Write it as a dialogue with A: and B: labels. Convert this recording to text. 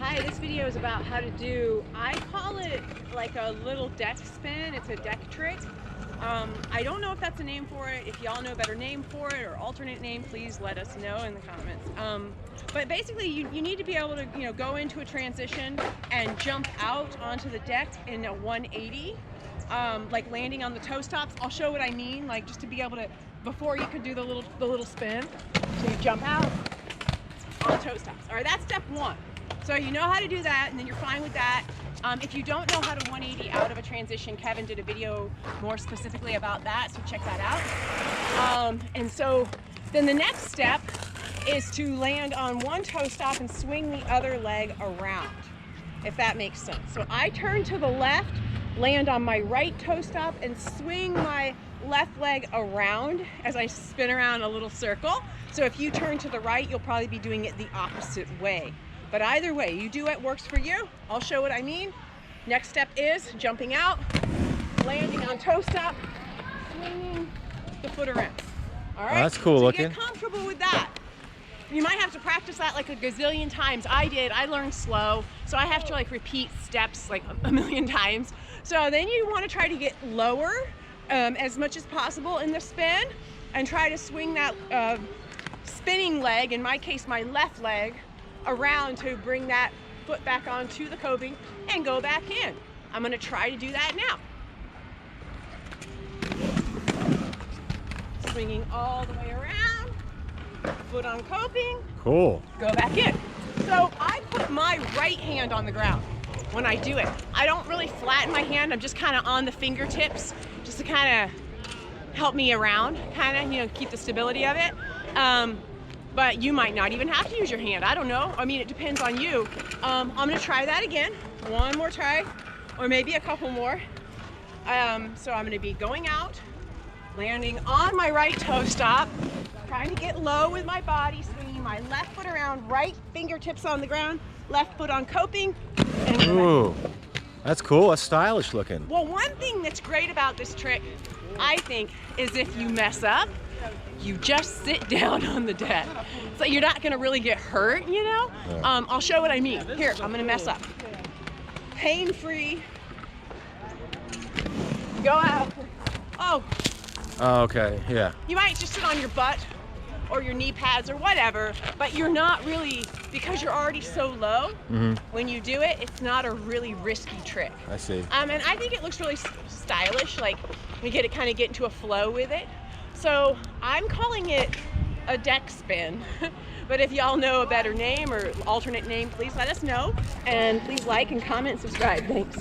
A: Hi, this video is about how to do, I call it like a little deck spin. It's a deck trick. I don't know if that's a name for it. If y'all know a better name for it or alternate name, please let us know in the comments. But basically you need to be able to go into a transition and jump out onto the deck in a 180, like landing on the toe stops. I'll show what I mean, like just to be able to, before you could do the little spin. So you jump out on toe stops. All right, that's step one. So you know how to do that, and then you're fine with that. If you don't know how to 180 out of a transition, Kevin did a video more specifically about that, so check that out. And so then the next step is to land on one toe stop and swing the other leg around, if that makes sense. So I turn to the left, land on my right toe stop, and swing my left leg around as I spin around a little circle. So if you turn to the right, you'll probably be doing it the opposite way. But either way, you do what works for you. I'll show what I mean. Next step is jumping out, landing on toe stop, swinging the foot around. All right?
B: Oh, that's cool
A: so
B: looking.
A: Get comfortable with that. You might have to practice that like a gazillion times. I learned slow, so I have to like repeat steps like a million times. So then you want to try to get lower as much as possible in the spin and try to swing that spinning leg, in my case my left leg, around to bring that foot back onto the coping and go back in. I'm going to try to do that now. Swinging all the way around, foot on coping.
B: Cool.
A: Go back in. So I put my right hand on the ground when I do it. I don't really flatten my hand. I'm just kind of on the fingertips just to kind of help me around, kind of, keep the stability of it. But you might not even have to use your hand. I don't know. I mean, it depends on you. I'm going to try that again. One more try, or maybe a couple more. So I'm going to be going out, landing on my right toe stop, trying to get low with my body, swinging my left foot around, right fingertips on the ground, left foot on coping, and
B: Ooh, that's cool. That's stylish looking.
A: Well, one thing that's great about this trick, I think, is if you mess up, you just sit down on the deck. So you're not gonna really get hurt,
B: Yeah.
A: I'll show what I mean. Here, I'm gonna mess up. Pain-free. Go out. Oh,
B: Oh, okay, yeah.
A: you might just sit on your butt or your knee pads or whatever, but you're not really, because you're already so low, when you do it, it's not a really risky trick.
B: I see.
A: And I think it looks really stylish, like we kind of get into a flow with it. So I'm calling it a deck spin, but if y'all know a better name or alternate name, please let us know, and please like and comment and subscribe. Thanks.